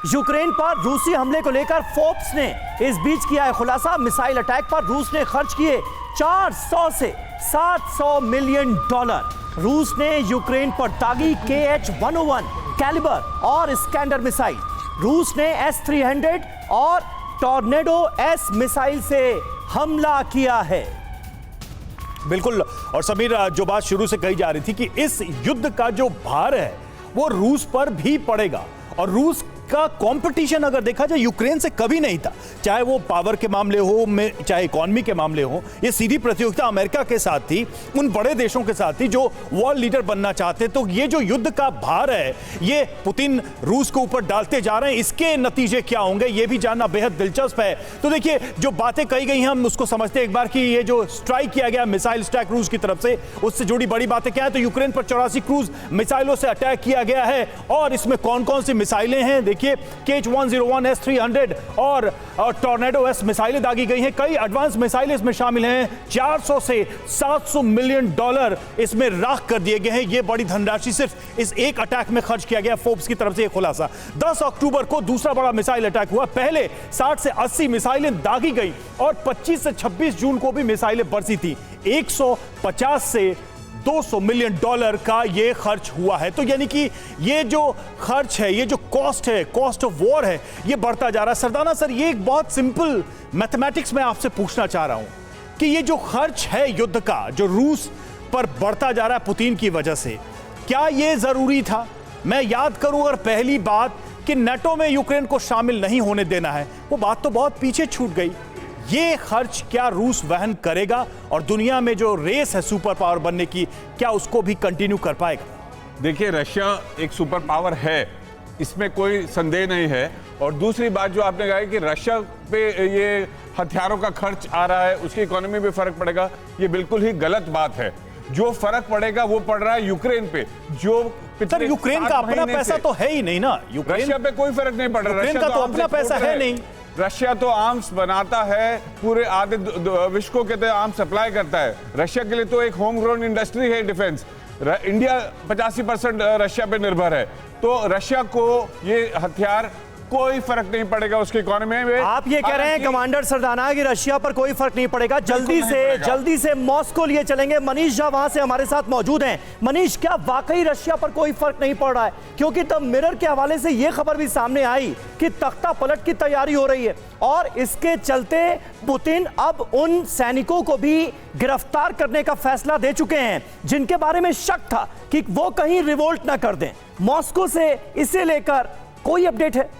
Ukraine पर रूसी हमले को लेकर फोर्ब्स ने इस बीच किया है खुलासा। मिसाइल अटैक पर रूस ने खर्च किए 400 से 700 मिलियन डॉलर। रूस ने यूक्रेन पर दागी KH-101 कैलिबर और इस्कैंडर मिसाइल। रूस ने S-300 और टॉर्नेडो S मिसाइल से हमला किया है। बिल्कुल। और समीर, जो बात शुरू से कही जा रही थी कि इस युद्ध का जो भार है वो रूस पर भी पड़ेगा, और रूस का कंपटीशन अगर देखा जाए यूक्रेन से कभी नहीं था, चाहे वो पावर के मामले हो में, चाहे इकोनॉमी के मामले हो। ये सीधी प्रतियोगिता अमेरिका के साथ थी, उन बड़े देशों के साथ थी जो वर्ल्ड लीडर बनना चाहते। तो ये जो युद्ध का भार है ये पुतिन रूस के ऊपर डालते जा रहे हैं। इसके नतीजे क्या होंगे ये भी जानना बेहद दिलचस्प है। तो देखिए, जो बातें कही गई हैं हम उसको समझते हैं एक बार कि ये जो स्ट्राइक किया गया मिसाइल स्ट्राइक रूस की तरफ से, उससे जुड़ी बड़ी बातें क्या है। तो यूक्रेन पर 84 क्रूज मिसाइलों से अटैक किया गया है, और इसमें कौन कौन सी मिसाइलें हैं देखिए। KH-101 S-300 और टॉर्नेडो S मिसाइलें दागी गई हैं। कई एडवांस मिसाइलें इसमें शामिल हैं। 400 से 700 मिलियन डॉलर इसमें राख कर दिए गए हैं। यह बड़ी धनराशि सिर्फ इस एक अटैक में खर्च किया गया। फोर्ब्स की तरफ से यह खुलासा। 10 अक्टूबर को दूसरा बड़ा मिसाइल अटैक हुआ। पहले 60 से 80 मिसाइलें दागी गई, और 25 से 26 जून को भी मिसाइलें बरसी थी। 150 से 200 मिलियन डॉलर का ये खर्च हुआ है। तो यानी कि ये जो खर्च है, ये जो कॉस्ट है, कॉस्ट ऑफ वॉर है, ये बढ़ता जा रहा है। सरदाना सर, ये एक बहुत सिंपल मैथमेटिक्स में आपसे पूछना चाह रहा हूं कि ये जो खर्च है युद्ध का, जो रूस पर बढ़ता जा रहा है पुतिन की वजह से, क्या ये जरूरी था? मैं याद करूं अगर पहली बात कि नेटो में यूक्रेन को शामिल नहीं होने देना है, वो बात तो बहुत पीछे छूट गई। ये खर्च क्या रूस वहन करेगा, और दुनिया में जो रेस है सुपर पावर बनने की, क्या उसको भी कंटिन्यू कर पाएगा? देखिए, रशिया एक सुपर पावर है, इसमें कोई संदेह नहीं है। और दूसरी बात जो आपने कहा कि रशिया पे ये हथियारों का खर्च आ रहा है, उसकी इकोनॉमी में फर्क पड़ेगा, ये बिल्कुल ही गलत बात है। जो फर्क पड़ेगा वो पड़ रहा है यूक्रेन पे। जो यूक्रेन का अपना पैसा तो है ही नहीं ना। रशिया पे कोई फर्क नहीं पड़ रहा। यूक्रेन का तो अपना पैसा है नहीं। रशिया तो आर्म्स बनाता है, पूरे आधे विश्व को कहते हैं आर्म्स सप्लाई करता है। रशिया के लिए तो एक होम ग्रोन इंडस्ट्री है डिफेंस। इंडिया 85% रशिया पे निर्भर है। तो रशिया को ये हथियार कोई फर्क नहीं पड़ेगा उसकी इकोनॉमी में। आप ये कह रहे हैं कमांडर सरदाना कि रशिया पर कोई फर्क नहीं पड़ेगा। जल्दी से मॉस्को लिए चलेंगे। मनीष झा वहां से हमारे साथ मौजूद हैं। मनीष, क्या वाकई रशिया पर कोई फर्क नहीं पड़ रहा है? क्योंकि तब मिरर के हवाले से यह खबर भी सामने आई कि तख्ता पलट की तैयारी हो रही है, और इसके चलते पुतिन अब उन सैनिकों को भी गिरफ्तार करने का फैसला दे चुके हैं जिनके बारे में शक था कि वो कहीं रिवोल्ट ना कर दें। मॉस्को से इसे लेकर कोई अपडेट है?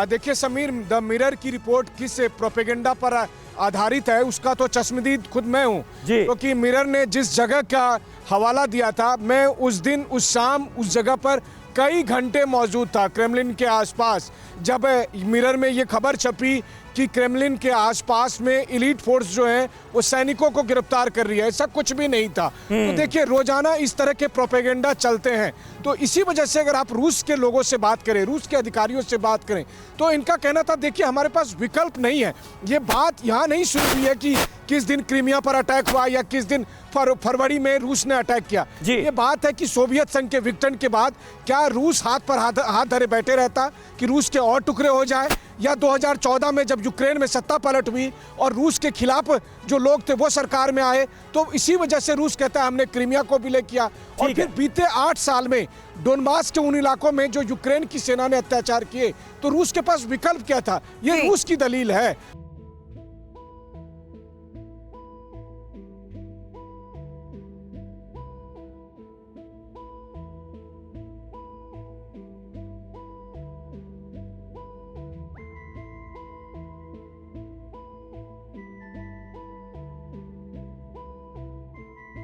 देखिए समीर, द मिरर की रिपोर्ट किस प्रोपेगेंडा पर आधारित है उसका तो चश्मदीद खुद मैं हूं, क्योंकि मिरर ने जिस जगह का हवाला दिया था, मैं उस दिन उस शाम उस जगह पर कई घंटे मौजूद था, क्रेमलिन के आसपास। जब मिरर में ये खबर छपी कि क्रेमलिन के आसपास में एलीट फोर्स जो है वो सैनिकों को गिरफ्तार कर रही है, ऐसा कुछ भी नहीं था। तो देखिए, रोजाना इस तरह के प्रोपेगेंडा चलते हैं। तो इसी वजह से अगर आप रूस के लोगों से बात करें, रूस के अधिकारियों से बात करें, तो इनका कहना था देखिए हमारे पास विकल्प नहीं है। ये बात यहाँ नहीं शुरू हुई है कि किस दिन क्रीमिया पर अटैक हुआ या किस दिन फरवरी में रूस ने अटैक किया। ये बात है कि सोवियत संघ के विघटन के बाद क्या रूस हाथ पर हाथ धरे बैठे रहता कि रूस के और टुकड़े हो जाए, या 2014 में जब यूक्रेन में सत्ता पलट हुई और रूस के खिलाफ जो लोग थे वो सरकार में आए, तो इसी वजह से रूस कहता है हमने क्रीमिया को विलय किया। और फिर बीते 8 साल में डोनबास के उन इलाकों में जो यूक्रेन की सेना ने अत्याचार किए, तो रूस के पास विकल्प क्या था? ये रूस की दलील है।